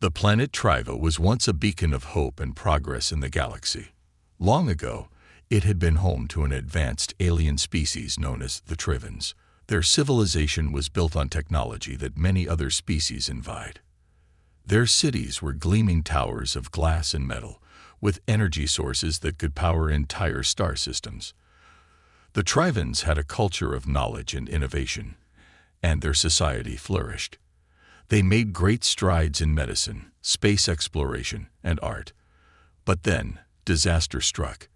The planet Triva was once a beacon of hope and progress in the galaxy. Long ago, it had been home to an advanced alien species known as the Trivens. Their civilization was built on technology that many other species envied. Their cities were gleaming towers of glass and metal, with energy sources that could power entire star systems. The Trivens had a culture of knowledge and innovation, and their society flourished. They made great strides in medicine, space exploration, and art. But then, disaster struck.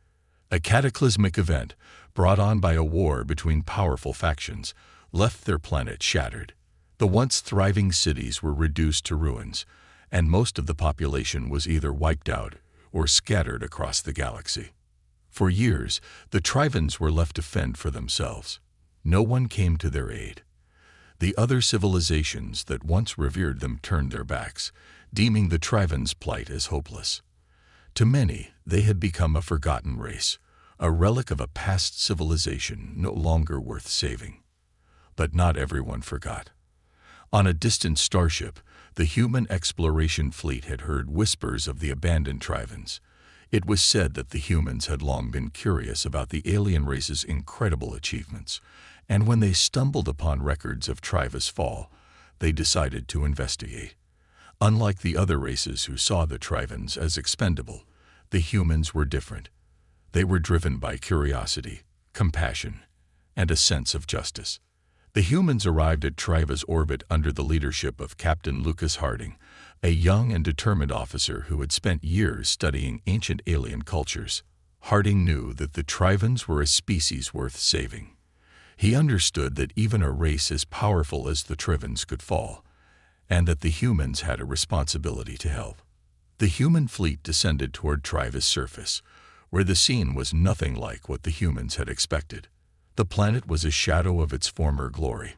A cataclysmic event, brought on by a war between powerful factions, left their planet shattered. The once thriving cities were reduced to ruins, and most of the population was either wiped out or scattered across the galaxy. For years, the Trivens were left to fend for themselves. No one came to their aid. The other civilizations that once revered them turned their backs, deeming the Trivens' plight as hopeless. To many, they had become a forgotten race, a relic of a past civilization no longer worth saving. But not everyone forgot. On a distant starship, the human exploration fleet had heard whispers of the abandoned Trivens. It was said that the humans had long been curious about the alien race's incredible achievements, and when they stumbled upon records of Triva's fall, they decided to investigate. Unlike the other races who saw the Trivens as expendable, the humans were different. They were driven by curiosity, compassion, and a sense of justice. The humans arrived at Triva's orbit under the leadership of Captain Lucas Harding, a young and determined officer who had spent years studying ancient alien cultures. Harding knew that the Trivens were a species worth saving. He understood that even a race as powerful as the Trivens could fall, and that the humans had a responsibility to help. The human fleet descended toward Triva's surface, where the scene was nothing like what the humans had expected. The planet was a shadow of its former glory.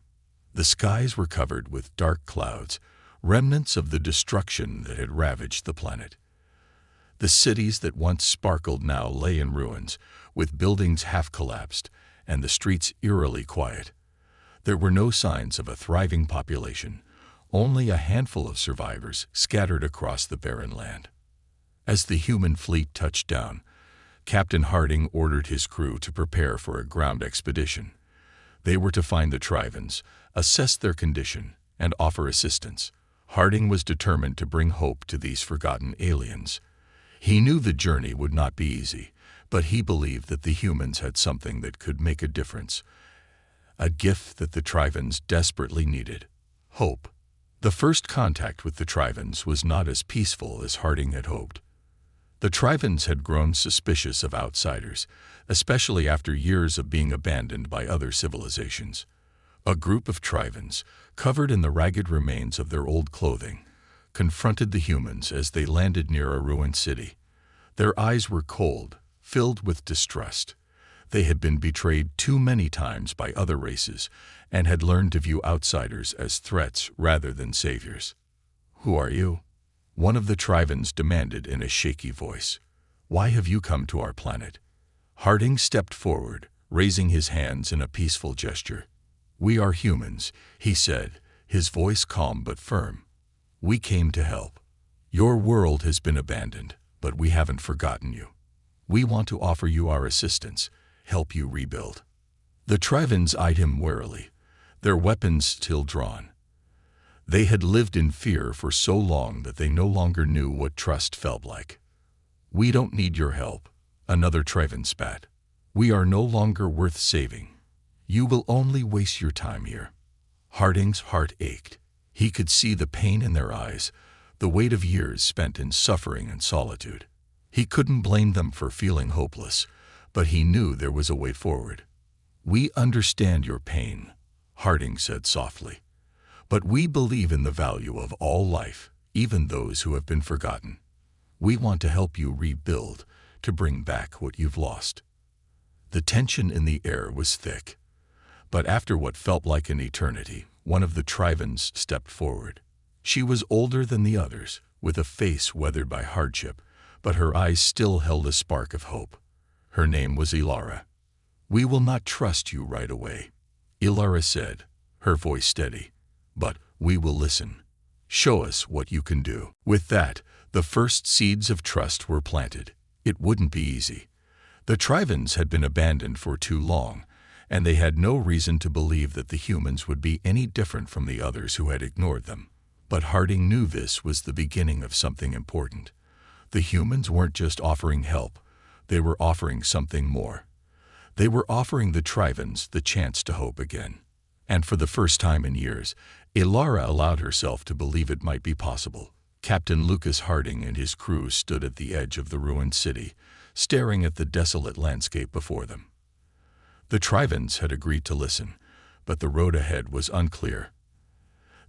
The skies were covered with dark clouds, remnants of the destruction that had ravaged the planet. The cities that once sparkled now lay in ruins, with buildings half collapsed and the streets eerily quiet. There were no signs of a thriving population, only a handful of survivors scattered across the barren land. As the human fleet touched down, Captain Harding ordered his crew to prepare for a ground expedition. They were to find the Trivens, assess their condition, and offer assistance. Harding was determined to bring hope to these forgotten aliens. He knew the journey would not be easy, but he believed that the humans had something that could make a difference, a gift that the Trivens desperately needed: hope. The first contact with the Trivens was not as peaceful as Harding had hoped. The Trivens had grown suspicious of outsiders, especially after years of being abandoned by other civilizations. A group of Trivens, covered in the ragged remains of their old clothing, confronted the humans as they landed near a ruined city. Their eyes were cold, filled with distrust. They had been betrayed too many times by other races and had learned to view outsiders as threats rather than saviors. "Who are you?" one of the Trivens demanded in a shaky voice. "Why have you come to our planet?" Harding stepped forward, raising his hands in a peaceful gesture. "We are humans," he said, his voice calm but firm. "We came to help. Your world has been abandoned, but we haven't forgotten you. We want to offer you our assistance, help you rebuild." The Trivens eyed him warily, their weapons still drawn. They had lived in fear for so long that they no longer knew what trust felt like. "We don't need your help," another Triven spat. "We are no longer worth saving. You will only waste your time here." Harding's heart ached. He could see the pain in their eyes, the weight of years spent in suffering and solitude. He couldn't blame them for feeling hopeless, but he knew there was a way forward. "We understand your pain," Harding said softly, "but we believe in the value of all life, even those who have been forgotten. We want to help you rebuild, to bring back what you've lost." The tension in the air was thick, but after what felt like an eternity, one of the Trivens stepped forward. She was older than the others, with a face weathered by hardship, but her eyes still held a spark of hope. Her name was Ilara. "We will not trust you right away," Ilara said, her voice steady, "but we will listen." Show us what you can do." With that, the first seeds of trust were planted. It wouldn't be easy. The Trivens had been abandoned for too long, and they had no reason to believe that the humans would be any different from the others who had ignored them. But Harding knew this was the beginning of something important. The humans weren't just offering help, they were offering something more. They were offering the Trivens the chance to hope again. And for the first time in years, Ilara allowed herself to believe it might be possible. Captain Lucas Harding and his crew stood at the edge of the ruined city, staring at the desolate landscape before them. The Trivens had agreed to listen, but the road ahead was unclear.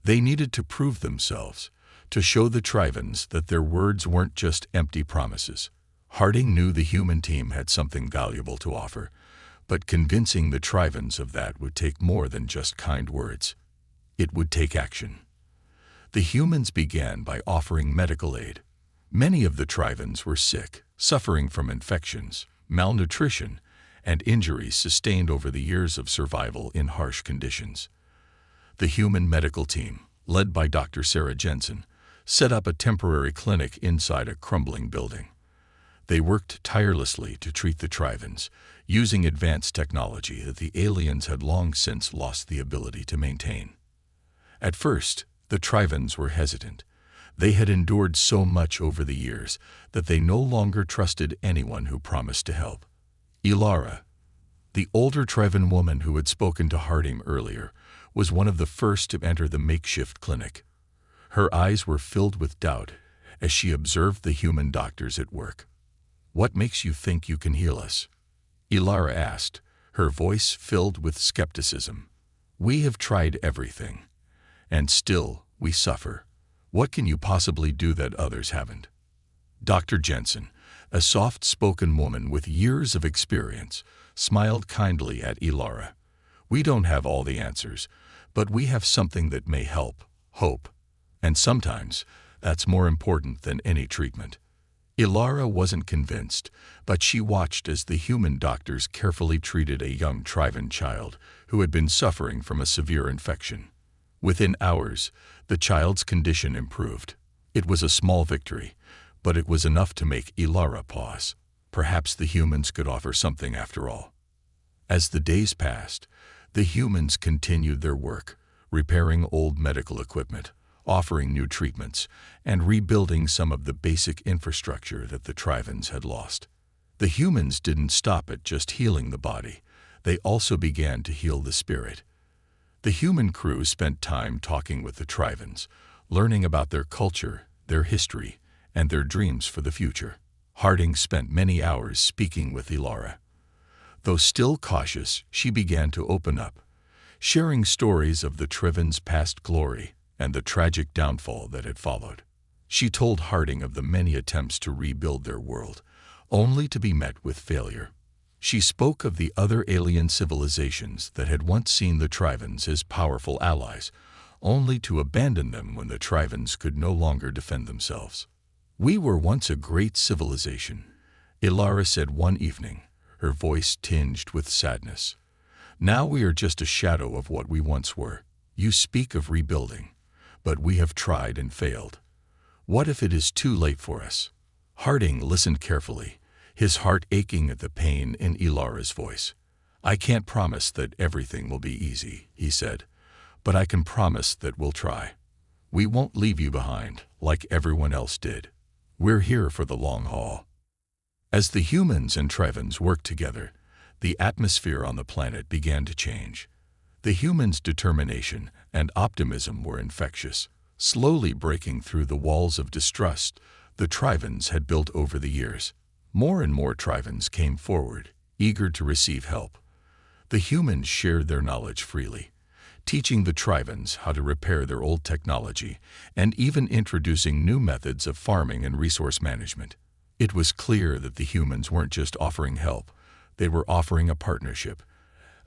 They needed to prove themselves, to show the Trivens that their words weren't just empty promises. Harding knew the human team had something valuable to offer, but convincing the Trivens of that would take more than just kind words. It would take action. The humans began by offering medical aid. Many of the Trivens were sick, suffering from infections, malnutrition, and injuries sustained over the years of survival in harsh conditions. The human medical team, led by Dr. Sarah Jensen, set up a temporary clinic inside a crumbling building. They worked tirelessly to treat the Trivens, using advanced technology that the aliens had long since lost the ability to maintain. At first, the Trivens were hesitant. They had endured so much over the years that they no longer trusted anyone who promised to help. Ilara, the older Triven woman who had spoken to Harding earlier, was one of the first to enter the makeshift clinic. Her eyes were filled with doubt as she observed the human doctors at work. "What makes you think you can heal us?" Ilara asked, her voice filled with skepticism. "We have tried everything, and still we suffer. What can you possibly do that others haven't?" Dr. Jensen, a soft-spoken woman with years of experience, smiled kindly at Ilara. "We don't have all the answers, but we have something that may help, hope. And sometimes that's more important than any treatment." Ilara wasn't convinced, but she watched as the human doctors carefully treated a young Triven child who had been suffering from a severe infection. Within hours, the child's condition improved. It was a small victory, but it was enough to make Ilara pause. Perhaps the humans could offer something after all. As the days passed, the humans continued their work, repairing old medical equipment, offering new treatments, and rebuilding some of the basic infrastructure that the Trivens had lost. The humans didn't stop at just healing the body. They also began to heal the spirit. The human crew spent time talking with the Trivens, learning about their culture, their history, and their dreams for the future. Harding spent many hours speaking with Ilara. Though still cautious, she began to open up, sharing stories of the Trivens' past glory and the tragic downfall that had followed. She told Harding of the many attempts to rebuild their world, only to be met with failure. She spoke of the other alien civilizations that had once seen the Trivens as powerful allies, only to abandon them when the Trivens could no longer defend themselves. "We were once a great civilization," Ilara said one evening, her voice tinged with sadness. "Now we are just a shadow of what we once were. You speak of rebuilding, but we have tried and failed. What if it is too late for us?" Harding listened carefully, his heart aching at the pain in Ilara's voice. "I can't promise that everything will be easy," he said, "but I can promise that we'll try. We won't leave you behind like everyone else did. We're here for the long haul." As the humans and Trivens worked together, the atmosphere on the planet began to change. The humans' determination and optimism were infectious, slowly breaking through the walls of distrust the Trivens had built over the years. More and more Trivens came forward, eager to receive help. The humans shared their knowledge freely, teaching the Trivens how to repair their old technology and even introducing new methods of farming and resource management. It was clear that the humans weren't just offering help, they were offering a partnership,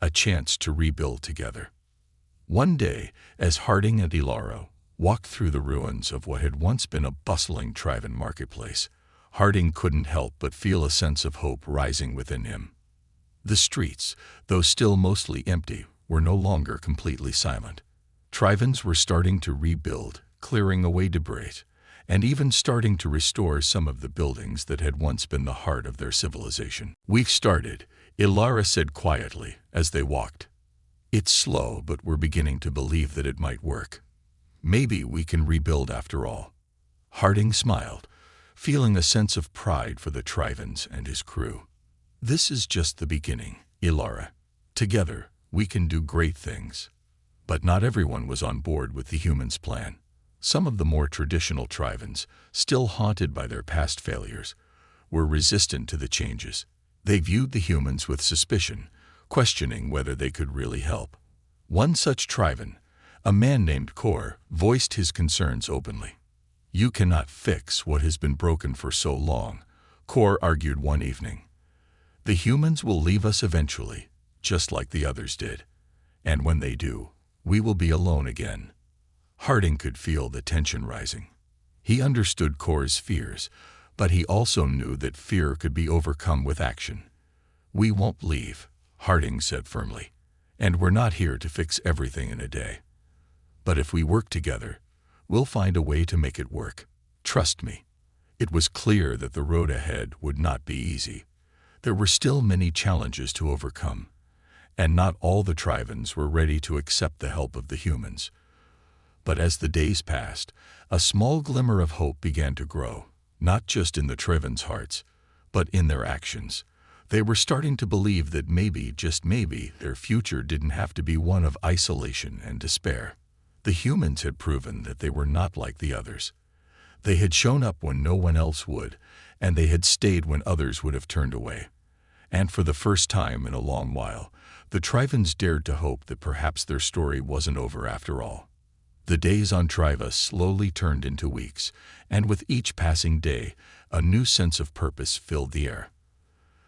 a chance to rebuild together. One day, as Harding and Ilara walked through the ruins of what had once been a bustling Triven marketplace, Harding couldn't help but feel a sense of hope rising within him. The streets, though still mostly empty, were no longer completely silent. Trivens were starting to rebuild, clearing away debris, and even starting to restore some of the buildings that had once been the heart of their civilization. "We've started," Ilara said quietly as they walked. "It's slow, but we're beginning to believe that it might work. Maybe we can rebuild after all." Harding smiled, feeling a sense of pride for the Trivens and his crew. "This is just the beginning, Ilara. Together, we can do great things." But not everyone was on board with the humans' plan. Some of the more traditional Trivens, still haunted by their past failures, were resistant to the changes. They viewed the humans with suspicion, questioning whether they could really help. One such Triven, a man named Kor, voiced his concerns openly. "You cannot fix what has been broken for so long," Kor argued one evening. "The humans will leave us eventually, just like the others did. And when they do, we will be alone again." Harding could feel the tension rising. He understood Kor's fears, but he also knew that fear could be overcome with action. "We won't leave," Harding said firmly, "and we're not here to fix everything in a day. But if we work together, we'll find a way to make it work. Trust me." It was clear that the road ahead would not be easy. There were still many challenges to overcome, and not all the Trivens were ready to accept the help of the humans. But as the days passed, a small glimmer of hope began to grow, not just in the Trivens' hearts, but in their actions. They were starting to believe that maybe, just maybe, their future didn't have to be one of isolation and despair. The humans had proven that they were not like the others. They had shown up when no one else would, and they had stayed when others would have turned away. And for the first time in a long while, the Trivens dared to hope that perhaps their story wasn't over after all. The days on Triva slowly turned into weeks, and with each passing day, a new sense of purpose filled the air.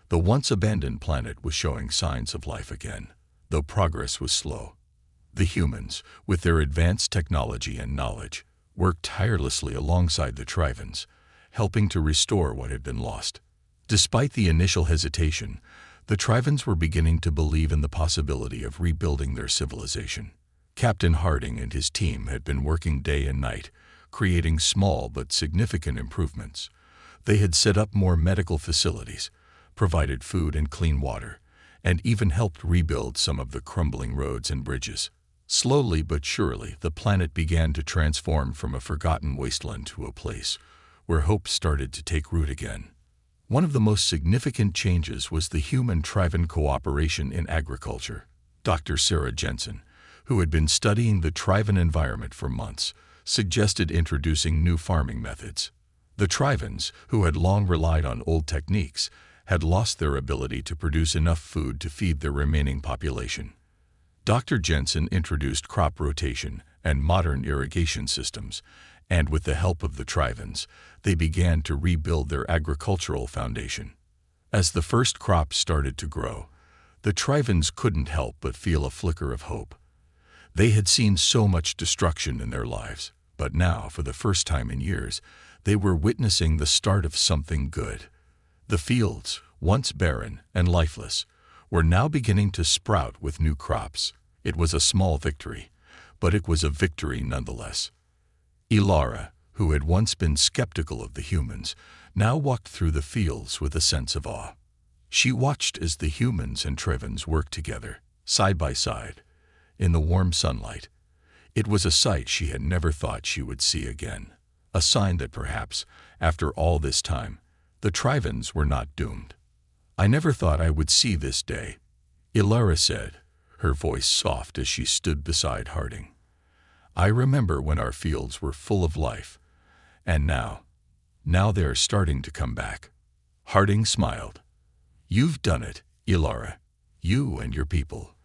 The once abandoned planet was showing signs of life again, though progress was slow. The humans, with their advanced technology and knowledge, worked tirelessly alongside the Trivens, helping to restore what had been lost. Despite the initial hesitation, the Trivens were beginning to believe in the possibility of rebuilding their civilization. Captain Harding and his team had been working day and night, creating small but significant improvements. They had set up more medical facilities, provided food and clean water, and even helped rebuild some of the crumbling roads and bridges. Slowly but surely, the planet began to transform from a forgotten wasteland to a place where hope started to take root again. One of the most significant changes was the human-Triven cooperation in agriculture. Dr. Sarah Jensen, who had been studying the Triven environment for months, suggested introducing new farming methods. The Trivens, who had long relied on old techniques, had lost their ability to produce enough food to feed their remaining population. Dr. Jensen introduced crop rotation and modern irrigation systems, and with the help of the Trivens, they began to rebuild their agricultural foundation. As the first crops started to grow, the Trivens couldn't help but feel a flicker of hope. They had seen so much destruction in their lives, but now, for the first time in years, they were witnessing the start of something good. The fields, once barren and lifeless, were now beginning to sprout with new crops. It was a small victory, but it was a victory nonetheless. Ilara, who had once been skeptical of the humans, now walked through the fields with a sense of awe. She watched as the humans and Trivens worked together, side by side, in the warm sunlight. It was a sight she had never thought she would see again, a sign that perhaps, after all this time, the Trivens were not doomed. "I never thought I would see this day," Ilara said, her voice soft as she stood beside Harding. "I remember when our fields were full of life, and now they are starting to come back." Harding smiled. "You've done it, Ilara. You and your people.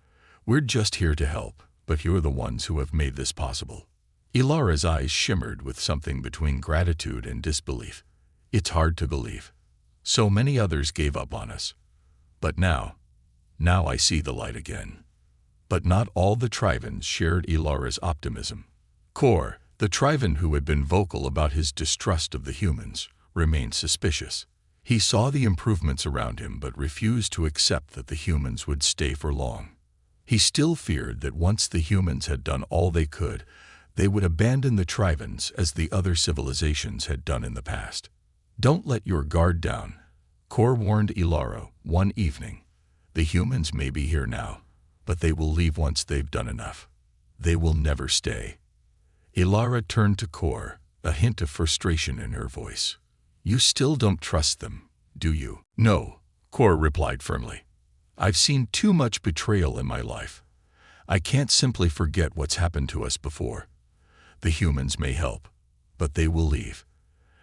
We're just here to help, but you're the ones who have made this possible." Ilara's eyes shimmered with something between gratitude and disbelief. "It's hard to believe. So many others gave up on us. But now I see the light again." But not all the Trivens shared Ilara's optimism. Kor, the Triven who had been vocal about his distrust of the humans, remained suspicious. He saw the improvements around him but refused to accept that the humans would stay for long. He still feared that once the humans had done all they could, They would abandon the Trivens as the other civilizations had done in the past. "Don't let your guard down," Kor warned Ilara one evening. "The humans may be here now, but they will leave once they've done enough. They will never stay." Ilara turned to Kor, a hint of frustration in her voice. "You still don't trust them, do you?" "No," Kor replied firmly. "I've seen too much betrayal in my life. I can't simply forget what's happened to us before. The humans may help, but they will leave.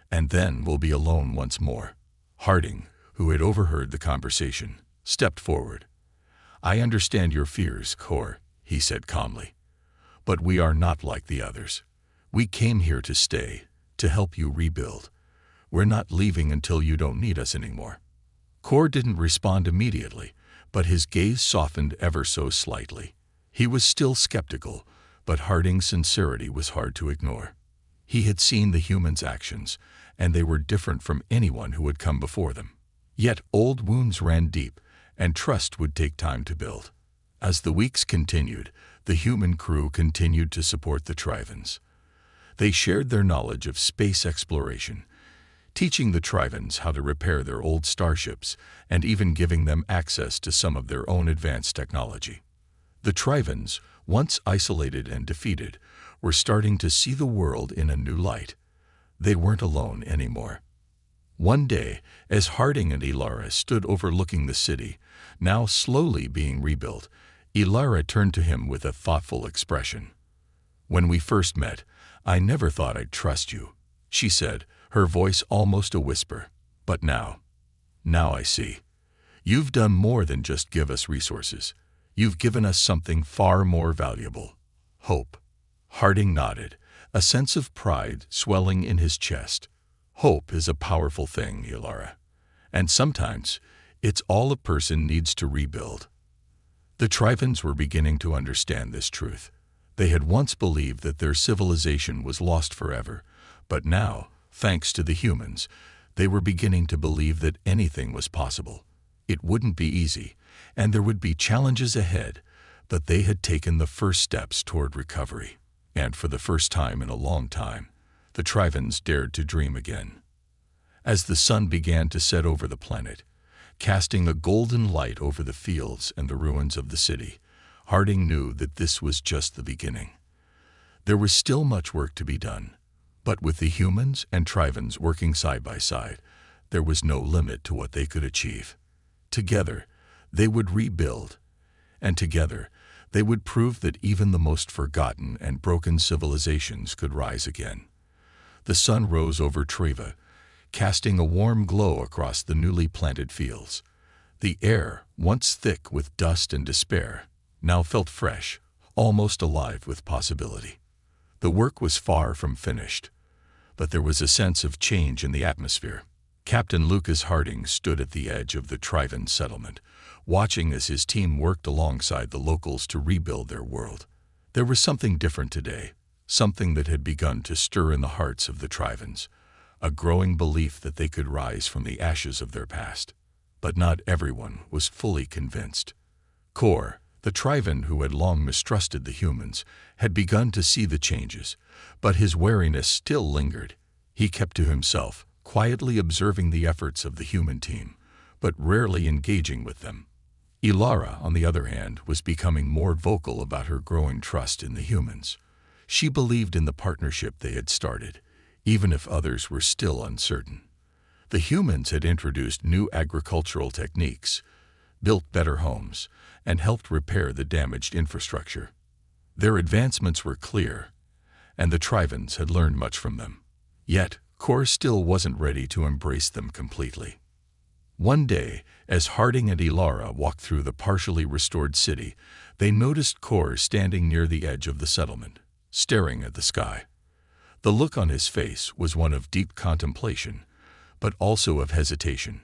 And then we'll be alone once more." Harding, who had overheard the conversation, stepped forward. "I understand your fears, Kor," he said calmly. "But we are not like the others. We came here to stay, to help you rebuild. We're not leaving until you don't need us anymore." Kor didn't respond immediately, but his gaze softened ever so slightly. He was still skeptical, but Harding's sincerity was hard to ignore. He had seen the humans' actions, and they were different from anyone who had come before them. Yet old wounds ran deep, and trust would take time to build. As the weeks continued, the human crew continued to support the Trivens. They shared their knowledge of space exploration, teaching the Trivens how to repair their old starships and even giving them access to some of their own advanced technology. The Trivens, once isolated and defeated, were starting to see the world in a new light. They weren't alone anymore. One day, as Harding and Ilara stood overlooking the city, now slowly being rebuilt, Ilara turned to him with a thoughtful expression. "When we first met, I never thought I'd trust you," she said, her voice almost a whisper. "But now I see. You've done more than just give us resources. You've given us something far more valuable: hope." Harding nodded, a sense of pride swelling in his chest. "Hope is a powerful thing, Ilara, and sometimes it's all a person needs to rebuild." The Trivens were beginning to understand this truth. They had once believed that their civilization was lost forever, but now, thanks to the humans, they were beginning to believe that anything was possible. It wouldn't be easy, and there would be challenges ahead, but they had taken the first steps toward recovery. And for the first time in a long time, the Trivens dared to dream again. As the sun began to set over the planet, casting a golden light over the fields and the ruins of the city, Harding knew that this was just the beginning. There was still much work to be done, but with the humans and Trivens working side by side, there was no limit to what they could achieve. Together, they would rebuild, and together, they would prove that even the most forgotten and broken civilizations could rise again. The sun rose over Treva, casting a warm glow across the newly planted fields. The air, once thick with dust and despair, now felt fresh, almost alive with possibility. The work was far from finished, but there was a sense of change in the atmosphere. Captain Lucas Harding stood at the edge of the Triven settlement, watching as his team worked alongside the locals to rebuild their world. There was something different today, something that had begun to stir in the hearts of the Trivens, a growing belief that they could rise from the ashes of their past. But not everyone was fully convinced. Kor, the Triven who had long mistrusted the humans, had begun to see the changes, but his wariness still lingered. He kept to himself, quietly observing the efforts of the human team, but rarely engaging with them. Ilara, on the other hand, was becoming more vocal about her growing trust in the humans. She believed in the partnership they had started, even if others were still uncertain. The humans had introduced new agricultural techniques, built better homes, and helped repair the damaged infrastructure. Their advancements were clear, and the Trivens had learned much from them. Yet, Kor still wasn't ready to embrace them completely. One day, as Harding and Ilara walked through the partially restored city, they noticed Kor standing near the edge of the settlement, staring at the sky. The look on his face was one of deep contemplation, but also of hesitation.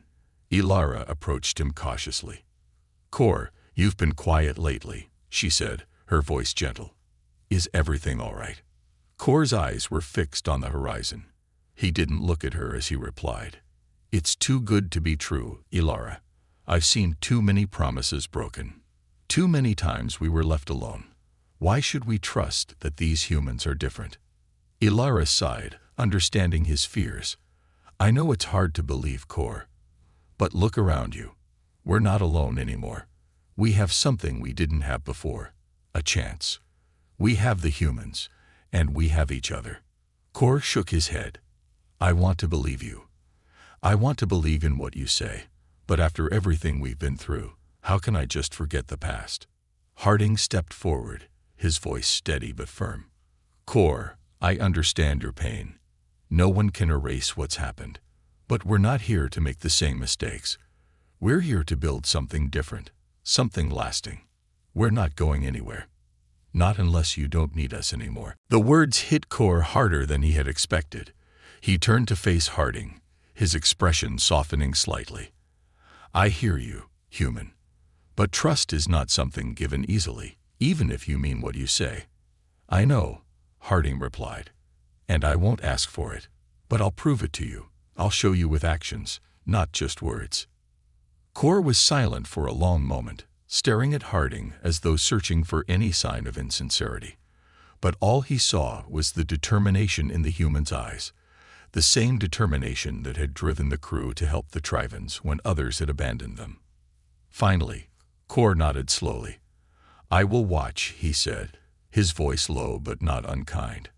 Ilara approached him cautiously. "Kor, you've been quiet lately," she said, her voice gentle. "Is everything all right?" Kor's eyes were fixed on the horizon. He didn't look at her as he replied. "It's too good to be true, Ilara. I've seen too many promises broken. Too many times we were left alone. Why should we trust that these humans are different? Ilara sighed, understanding his fears. I know it's hard to believe, Kor. But look around you. We're not alone anymore. We have something we didn't have before. A chance. We have the humans, and we have each other. Kor shook his head. I want to believe you. I want to believe in what you say. But after everything we've been through, how can I just forget the past? Harding stepped forward, his voice steady but firm. Kor, I understand your pain. No one can erase what's happened. But we're not here to make the same mistakes. We're here to build something different, something lasting. We're not going anywhere. Not unless you don't need us anymore. The words hit Kor harder than he had expected. He turned to face Harding, his expression softening slightly. I hear you, human. But trust is not something given easily, even if you mean what you say. I know, Harding replied. And I won't ask for it. But I'll prove it to you. I'll show you with actions, not just words. Kor was silent for a long moment, staring at Harding as though searching for any sign of insincerity. But all he saw was the determination in the human's eyes, the same determination that had driven the crew to help the Trivens when others had abandoned them. Finally, Kor nodded slowly. I will watch, he said, his voice low but not unkind.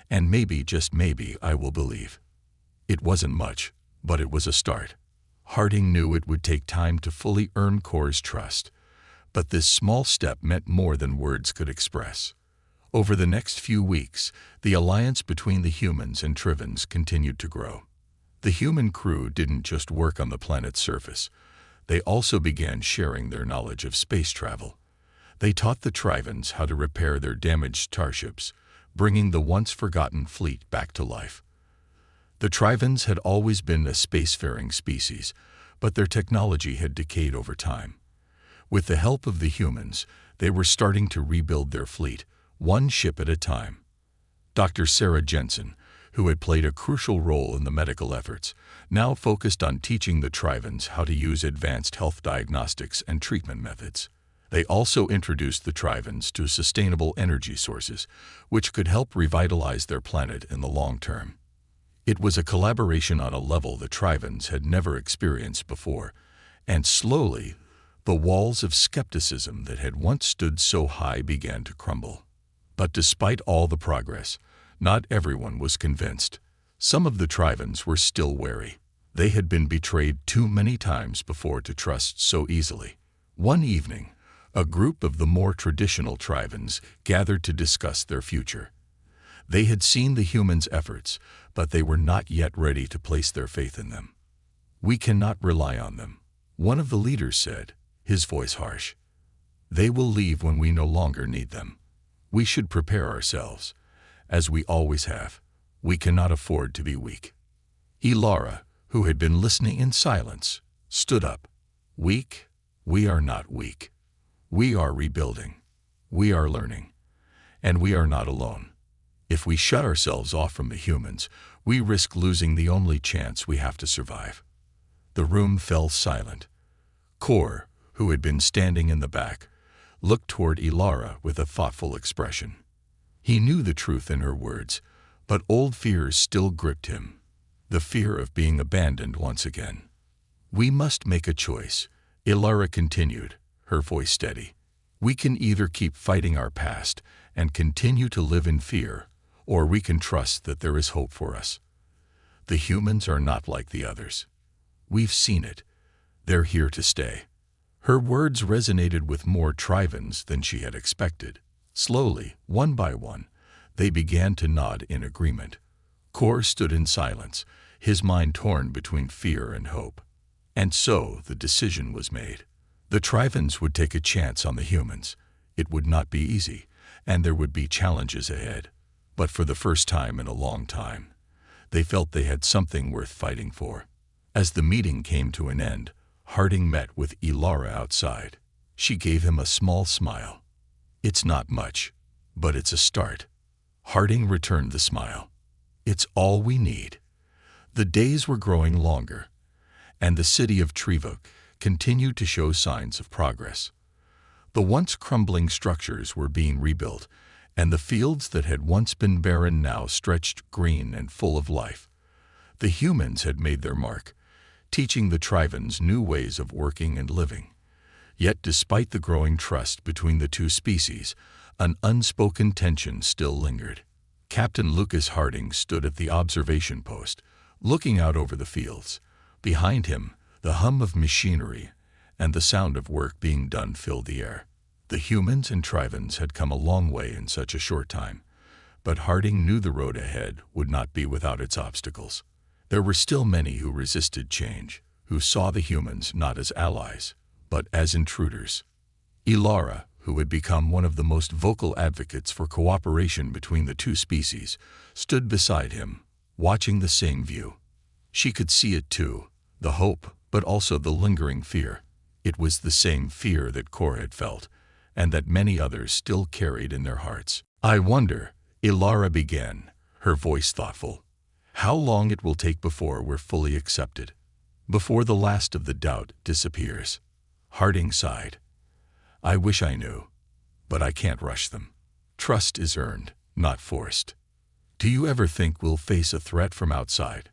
And maybe, just maybe, I will believe. It wasn't much, but it was a start. Harding knew it would take time to fully earn Kor's trust, but this small step meant more than words could express. Over the next few weeks, the alliance between the humans and Trivens continued to grow. The human crew didn't just work on the planet's surface. They also began sharing their knowledge of space travel. They taught the Trivens how to repair their damaged starships, bringing the once-forgotten fleet back to life. The Trivens had always been a spacefaring species, but their technology had decayed over time. With the help of the humans, they were starting to rebuild their fleet, one ship at a time. Dr. Sarah Jensen, who had played a crucial role in the medical efforts, now focused on teaching the Trivens how to use advanced health diagnostics and treatment methods. They also introduced the Trivens to sustainable energy sources, which could help revitalize their planet in the long term. It was a collaboration on a level the Trivens had never experienced before, and slowly, the walls of skepticism that had once stood so high began to crumble. But despite all the progress, not everyone was convinced. Some of the Trivens were still wary. They had been betrayed too many times before to trust so easily. One evening, a group of the more traditional Trivens gathered to discuss their future. They had seen the humans' efforts, but they were not yet ready to place their faith in them. We cannot rely on them, one of the leaders said, his voice harsh. They will leave when we no longer need them. We should prepare ourselves, as we always have. We cannot afford to be weak. Ilara, who had been listening in silence, stood up. Weak? We are not weak. We are rebuilding. We are learning. And we are not alone. If we shut ourselves off from the humans, we risk losing the only chance we have to survive. The room fell silent. Kor, who had been standing in the back, looked toward Ilara with a thoughtful expression. He knew the truth in her words, but old fears still gripped him. The fear of being abandoned once again. We must make a choice, Ilara continued, her voice steady. We can either keep fighting our past and continue to live in fear, or we can trust that there is hope for us. The humans are not like the others. We've seen it. They're here to stay. Her words resonated with more Trivens than she had expected. Slowly, one by one, they began to nod in agreement. Kor stood in silence, his mind torn between fear and hope. And so the decision was made. The Trivens would take a chance on the humans. It would not be easy, and there would be challenges ahead. But for the first time in a long time, they felt they had something worth fighting for. As the meeting came to an end, Harding met with Ilara outside. She gave him a small smile. It's not much, but it's a start. Harding returned the smile. It's all we need. The days were growing longer, and the city of Trivok continued to show signs of progress. The once crumbling structures were being rebuilt, and the fields that had once been barren now stretched green and full of life. The humans had made their mark, teaching the Trivens new ways of working and living. Yet despite the growing trust between the two species, an unspoken tension still lingered. Captain Lucas Harding stood at the observation post, looking out over the fields. Behind him, the hum of machinery and the sound of work being done filled the air. The humans and Trivens had come a long way in such a short time, but Harding knew the road ahead would not be without its obstacles. There were still many who resisted change, who saw the humans not as allies, but as intruders. Ilara, who had become one of the most vocal advocates for cooperation between the two species, stood beside him, watching the same view. She could see it too, the hope, but also the lingering fear. It was the same fear that Kor had felt, and that many others still carried in their hearts. "I wonder," Ilara began, her voice thoughtful, "how long it will take before we're fully accepted, before the last of the doubt disappears." Harding sighed. "I wish I knew, but I can't rush them. Trust is earned, not forced. Do you ever think we'll face a threat from outside?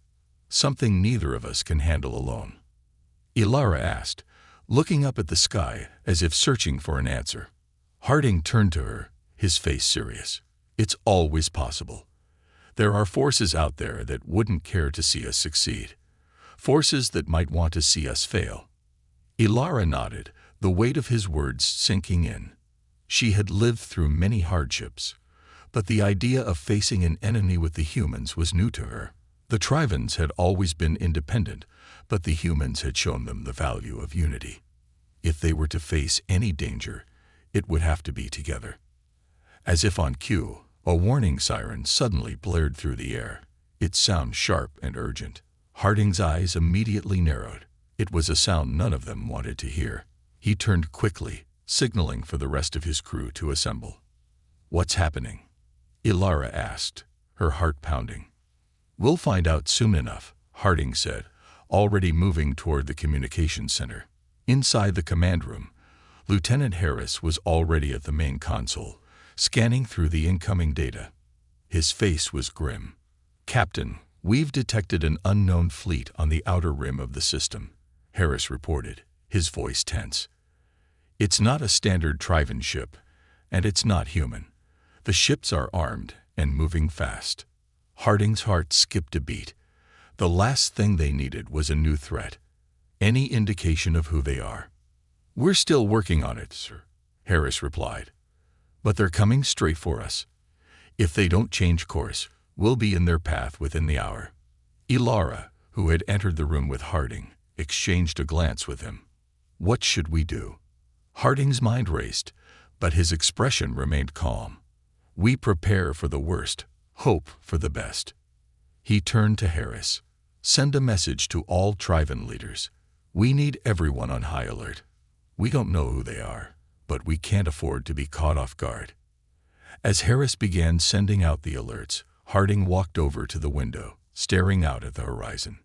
Something neither of us can handle alone?" Ilara asked, looking up at the sky as if searching for an answer. Harding turned to her, his face serious. "It's always possible. There are forces out there that wouldn't care to see us succeed. Forces that might want to see us fail." Ilara nodded, the weight of his words sinking in. She had lived through many hardships, but the idea of facing an enemy with the humans was new to her. The Trivens had always been independent, but the humans had shown them the value of unity. If they were to face any danger, it would have to be together. As if on cue, a warning siren suddenly blared through the air, its sound sharp and urgent. Harding's eyes immediately narrowed. It was a sound none of them wanted to hear. He turned quickly, signaling for the rest of his crew to assemble. "What's happening?" Ilara asked, her heart pounding. "We'll find out soon enough," Harding said, already moving toward the communications center. Inside the command room, Lieutenant Harris was already at the main console, scanning through the incoming data. His face was grim. "Captain, we've detected an unknown fleet on the outer rim of the system," Harris reported, his voice tense. "It's not a standard Triven ship, and it's not human. The ships are armed and moving fast." Harding's heart skipped a beat. The last thing they needed was a new threat. Any indication of who they are. "We're still working on it, sir," Harris replied. "But they're coming straight for us. If they don't change course, we'll be in their path within the hour." Ilara, who had entered the room with Harding, exchanged a glance with him. "What should we do?" Harding's mind raced, but his expression remained calm. "We prepare for the worst, hope for the best." He turned to Harris. "Send a message to all Triven leaders. We need everyone on high alert. We don't know who they are, but we can't afford to be caught off guard." As Harris began sending out the alerts, Harding walked over to the window, staring out at the horizon.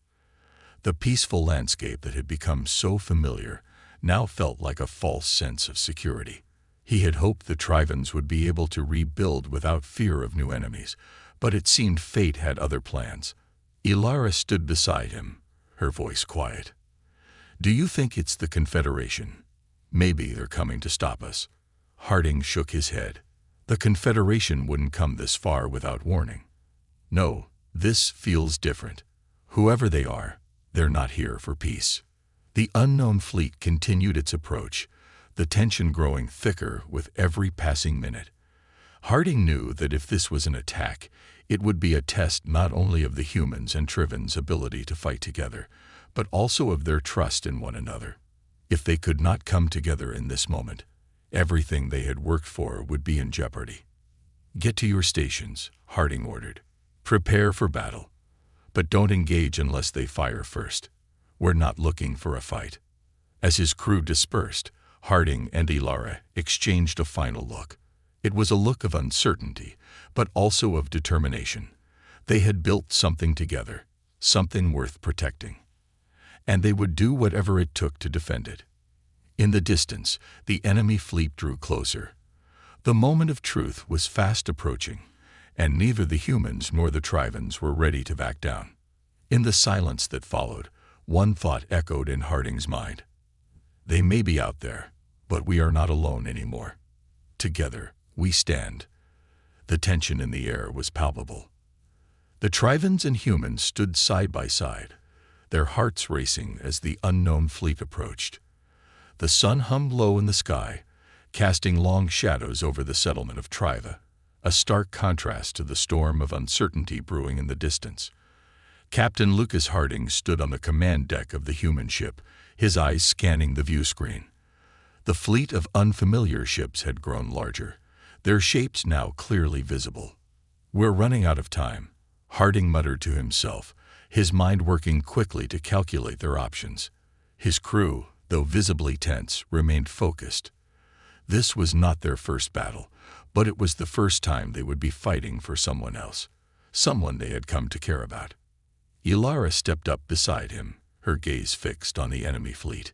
The peaceful landscape that had become so familiar now felt like a false sense of security. He had hoped the Trivens would be able to rebuild without fear of new enemies, but it seemed fate had other plans. Ilara stood beside him, her voice quiet. "Do you think it's the Confederation? Maybe they're coming to stop us." Harding shook his head. "The Confederation wouldn't come this far without warning. No, this feels different. Whoever they are, they're not here for peace." The unknown fleet continued its approach, the tension growing thicker with every passing minute. Harding knew that if this was an attack, it would be a test not only of the humans and Trivens' ability to fight together, but also of their trust in one another. If they could not come together in this moment, everything they had worked for would be in jeopardy. "Get to your stations," Harding ordered. "Prepare for battle. But don't engage unless they fire first. We're not looking for a fight." As his crew dispersed, Harding and Ilara exchanged a final look. It was a look of uncertainty, but also of determination. They had built something together, something worth protecting. And they would do whatever it took to defend it. In the distance, the enemy fleet drew closer. The moment of truth was fast approaching, and neither the humans nor the Trivens were ready to back down. In the silence that followed, one thought echoed in Harding's mind. They may be out there, but we are not alone anymore. Together, we stand. The tension in the air was palpable. The Trivens and humans stood side by side, their hearts racing as the unknown fleet approached. The sun hummed low in the sky, casting long shadows over the settlement of Triva, a stark contrast to the storm of uncertainty brewing in the distance. Captain Lucas Harding stood on the command deck of the human ship, his eyes scanning the view screen. The fleet of unfamiliar ships had grown larger, their shapes now clearly visible. "We're running out of time," Harding muttered to himself, his mind working quickly to calculate their options. His crew, though visibly tense, remained focused. This was not their first battle, but it was the first time they would be fighting for someone else, someone they had come to care about. Ilara stepped up beside him, her gaze fixed on the enemy fleet.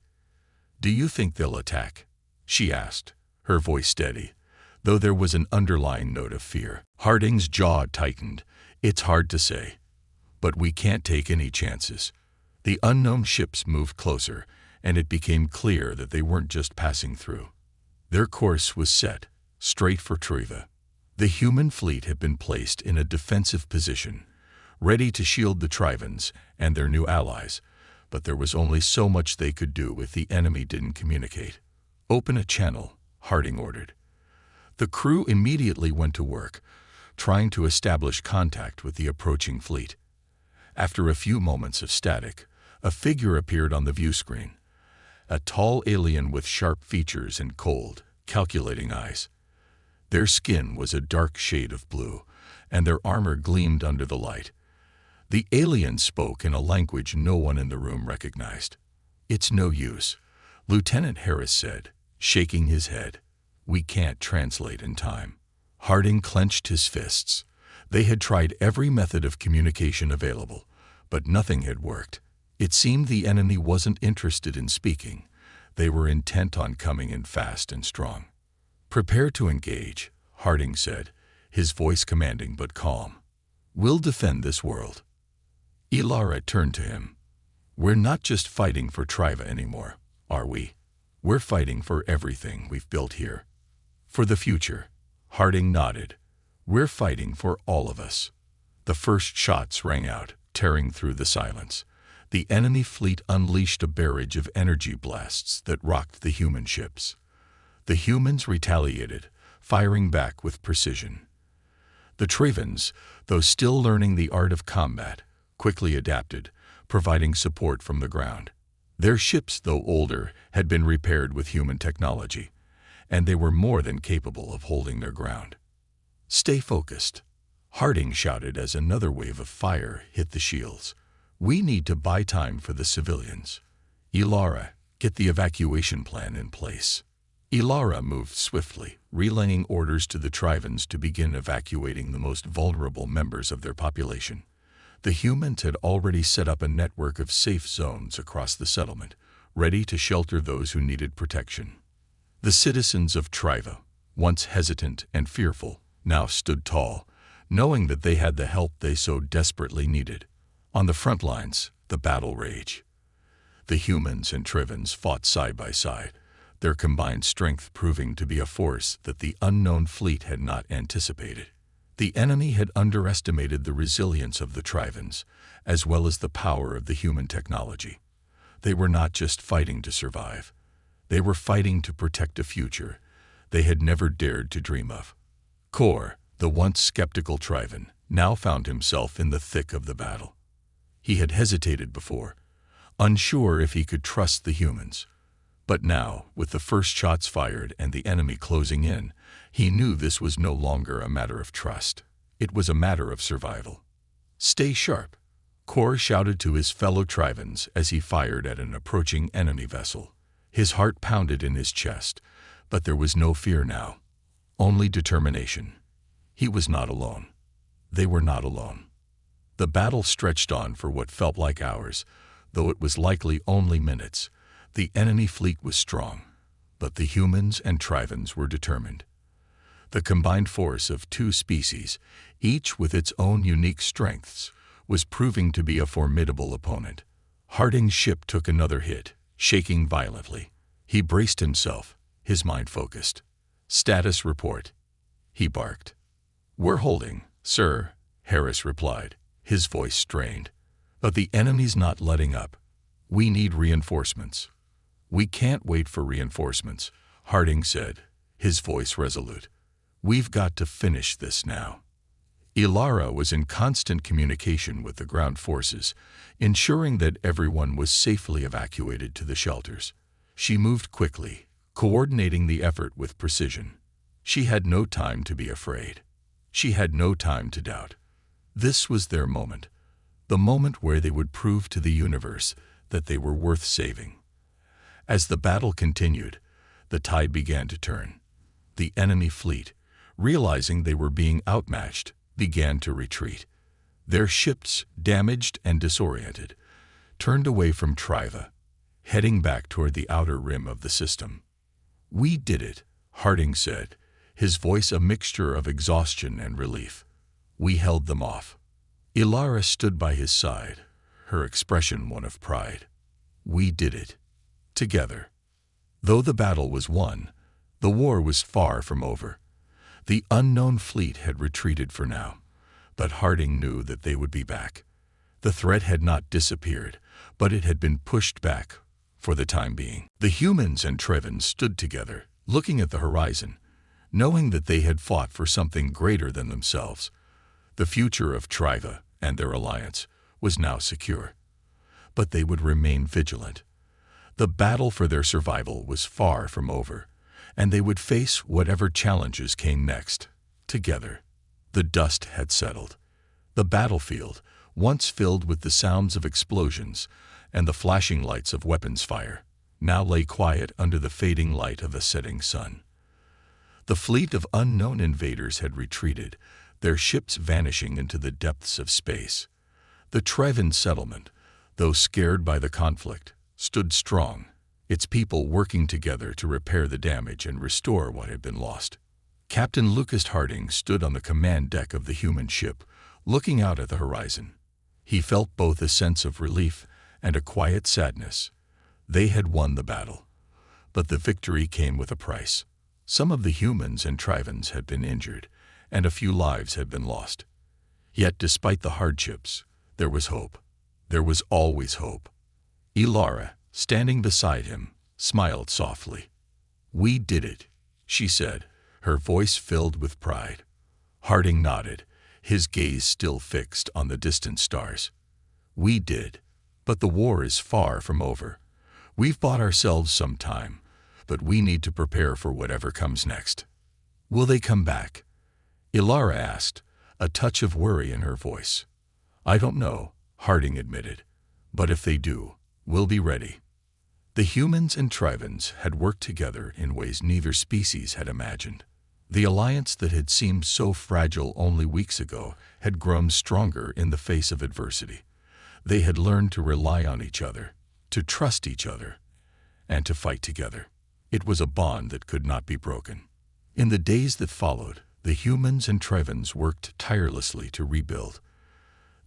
"Do you think they'll attack?" she asked, her voice steady, though there was an underlying note of fear. Harding's jaw tightened. "It's hard to say. But we can't take any chances." The unknown ships moved closer, and it became clear that they weren't just passing through. Their course was set, straight for Triva. The human fleet had been placed in a defensive position, ready to shield the Trivens and their new allies, but there was only so much they could do if the enemy didn't communicate. "Open a channel," Harding ordered. The crew immediately went to work, trying to establish contact with the approaching fleet. After a few moments of static, a figure appeared on the view screen. A tall alien with sharp features and cold, calculating eyes. Their skin was a dark shade of blue, and their armor gleamed under the light. The alien spoke in a language no one in the room recognized. "It's no use," Lieutenant Harris said, shaking his head. "We can't translate in time." Harding clenched his fists. They had tried every method of communication available, but nothing had worked. It seemed the enemy wasn't interested in speaking. They were intent on coming in fast and strong. "Prepare to engage," Harding said, his voice commanding but calm. "We'll defend this world." Ilara turned to him. "We're not just fighting for Triva anymore, are we? We're fighting for everything we've built here. For the future." Harding nodded. "We're fighting for all of us." The first shots rang out, tearing through the silence. The enemy fleet unleashed a barrage of energy blasts that rocked the human ships. The humans retaliated, firing back with precision. The Trivens, though still learning the art of combat, quickly adapted, providing support from the ground. Their ships, though older, had been repaired with human technology, and they were more than capable of holding their ground. "Stay focused," Harding shouted as another wave of fire hit the shields. "We need to buy time for the civilians. Ilara, get the evacuation plan in place." Ilara moved swiftly, relaying orders to the Trivens to begin evacuating the most vulnerable members of their population. The humans had already set up a network of safe zones across the settlement, ready to shelter those who needed protection. The citizens of Triva, once hesitant and fearful, now stood tall, knowing that they had the help they so desperately needed. On the front lines, the battle raged. The humans and Trivens fought side by side, their combined strength proving to be a force that the unknown fleet had not anticipated. The enemy had underestimated the resilience of the Trivens, as well as the power of the human technology. They were not just fighting to survive. They were fighting to protect a future they had never dared to dream of. Kor, the once skeptical Triven, now found himself in the thick of the battle. He had hesitated before, unsure if he could trust the humans. But now, with the first shots fired and the enemy closing in, he knew this was no longer a matter of trust. It was a matter of survival. "Stay sharp," Kor shouted to his fellow Trivens as he fired at an approaching enemy vessel. His heart pounded in his chest, but there was no fear now, only determination. He was not alone. They were not alone. The battle stretched on for what felt like hours, though it was likely only minutes. The enemy fleet was strong, But the humans and Trivens were determined. The combined force of two species, each with its own unique strengths, was proving to be a formidable opponent. Harding's ship took another hit, shaking violently. He braced himself, his mind focused. "Status report," he barked. "We're holding, sir," Harris replied, his voice strained. "But the enemy's not letting up. We need reinforcements." "We can't wait for reinforcements," Harding said, his voice resolute. "We've got to finish this now." Ilara was in constant communication with the ground forces, ensuring that everyone was safely evacuated to the shelters. She moved quickly, coordinating the effort with precision. She had no time to be afraid. She had no time to doubt. This was their moment, the moment where they would prove to the universe that they were worth saving. As the battle continued, the tide began to turn. The enemy fleet, realizing they were being outmatched, began to retreat. Their ships, damaged and disoriented, turned away from Triva, heading back toward the outer rim of the system. "We did it," Harding said, his voice a mixture of exhaustion and relief. "We held them off." Ilara stood by his side, her expression one of pride. "We did it. Together." Though the battle was won, the war was far from over. The unknown fleet had retreated for now, but Harding knew that they would be back. The threat had not disappeared, but it had been pushed back for the time being. The humans and Trivens stood together, looking at the horizon, knowing that they had fought for something greater than themselves. The future of Triva and their alliance was now secure. But they would remain vigilant. The battle for their survival was far from over, and they would face whatever challenges came next, together. The dust had settled. The battlefield, once filled with the sounds of explosions and the flashing lights of weapons fire, now lay quiet under the fading light of a setting sun. The fleet of unknown invaders had retreated, their ships vanishing into the depths of space. The Trivan settlement, though scared by the conflict, stood strong, its people working together to repair the damage and restore what had been lost. Captain Lucas Harding stood on the command deck of the human ship, looking out at the horizon. He felt both a sense of relief and a quiet sadness. They had won the battle, but the victory came with a price. Some of the humans and Trivens had been injured, and a few lives had been lost. Yet despite the hardships, there was hope. There was always hope. Ilara, standing beside him, smiled softly. "We did it," she said, her voice filled with pride. Harding nodded, his gaze still fixed on the distant stars. "We did, but the war is far from over. We've bought ourselves some time, but we need to prepare for whatever comes next." "Will they come back?" Ilara asked, a touch of worry in her voice. "I don't know," Harding admitted, "but if they do, we'll be ready." The humans and Trivens had worked together in ways neither species had imagined. The alliance that had seemed so fragile only weeks ago had grown stronger in the face of adversity. They had learned to rely on each other, to trust each other, and to fight together. It was a bond that could not be broken. In the days that followed, the humans and Trivens worked tirelessly to rebuild.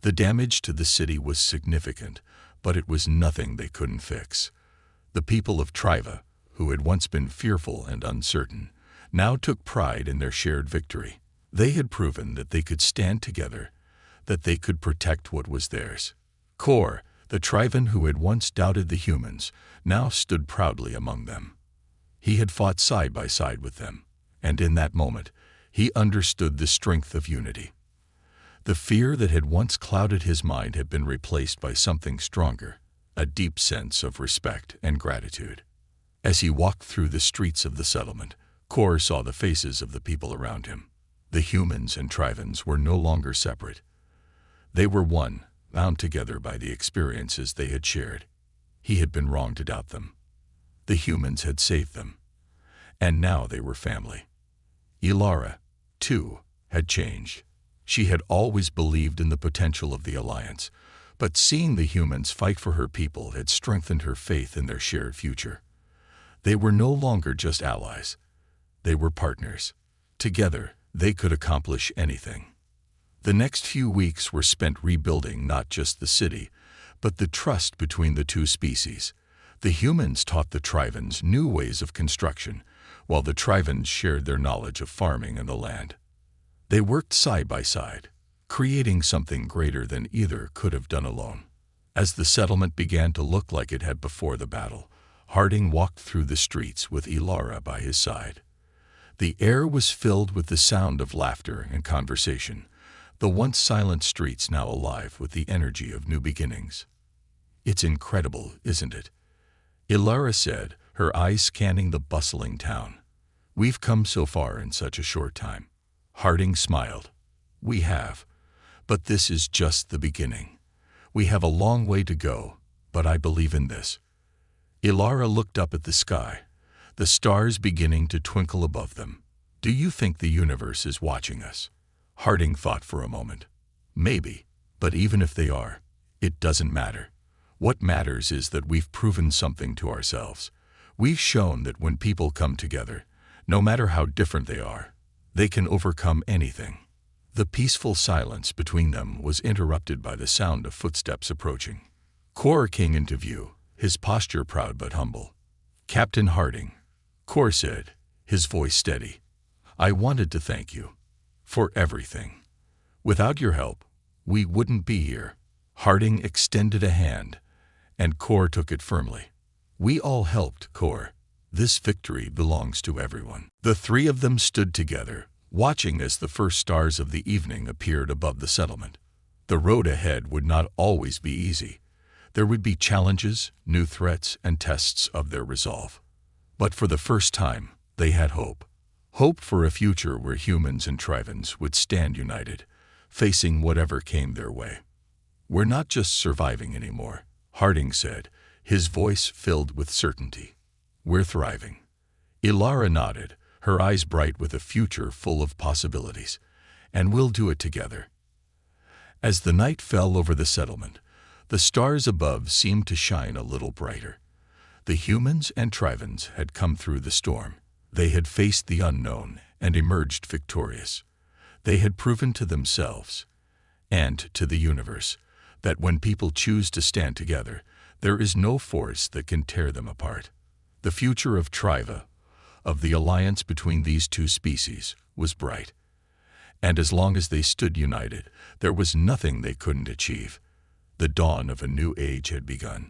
The damage to the city was significant, but it was nothing they couldn't fix. The people of Triva, who had once been fearful and uncertain, now took pride in their shared victory. They had proven that they could stand together, that they could protect what was theirs. Kor, the Trivan who had once doubted the humans, now stood proudly among them. He had fought side by side with them, and in that moment, he understood the strength of unity. The fear that had once clouded his mind had been replaced by something stronger, a deep sense of respect and gratitude. As he walked through the streets of the settlement, Kor saw the faces of the people around him. The humans and Trivens were no longer separate. They were one, bound together by the experiences they had shared. He had been wrong to doubt them. The humans had saved them, and now they were family. Ilara, too, had changed. She had always believed in the potential of the alliance, but seeing the humans fight for her people had strengthened her faith in their shared future. They were no longer just allies. They were partners. Together, they could accomplish anything. The next few weeks were spent rebuilding not just the city, but the trust between the two species. The humans taught the Trivens new ways of construction, while the Trivens shared their knowledge of farming and the land. They worked side by side, creating something greater than either could have done alone. As the settlement began to look like it had before the battle, Harding walked through the streets with Ilara by his side. The air was filled with the sound of laughter and conversation, the once silent streets now alive with the energy of new beginnings. "It's incredible, isn't it?" Ilara said, her eyes scanning the bustling town. "We've come so far in such a short time." Harding smiled. "We have. But this is just the beginning. We have a long way to go, but I believe in this." Ilara looked up at the sky, the stars beginning to twinkle above them. "Do you think the universe is watching us?" Harding thought for a moment. "Maybe, but even if they are, it doesn't matter. What matters is that we've proven something to ourselves. We've shown that when people come together, no matter how different they are, they can overcome anything." The peaceful silence between them was interrupted by the sound of footsteps approaching. Kor came into view, his posture proud but humble. "Captain Harding," Kor said, his voice steady, "I wanted to thank you for everything. Without your help, we wouldn't be here." Harding extended a hand, and Kor took it firmly. "We all helped, Kor. This victory belongs to everyone." The three of them stood together, watching as the first stars of the evening appeared above the settlement. The road ahead would not always be easy. There would be challenges, new threats, and tests of their resolve. But for the first time, they had hope. Hope for a future where humans and Trivens would stand united, facing whatever came their way. "We're not just surviving anymore," Harding said, his voice filled with certainty. "We're thriving." Ilara nodded, her eyes bright with a future full of possibilities. "And we'll do it together." As the night fell over the settlement, the stars above seemed to shine a little brighter. The humans and Trivens had come through the storm. They had faced the unknown and emerged victorious. They had proven to themselves and to the universe that when people choose to stand together, there is no force that can tear them apart. The future of Triva, of the alliance between these two species, was bright. And as long as they stood united, there was nothing they couldn't achieve. The dawn of a new age had begun.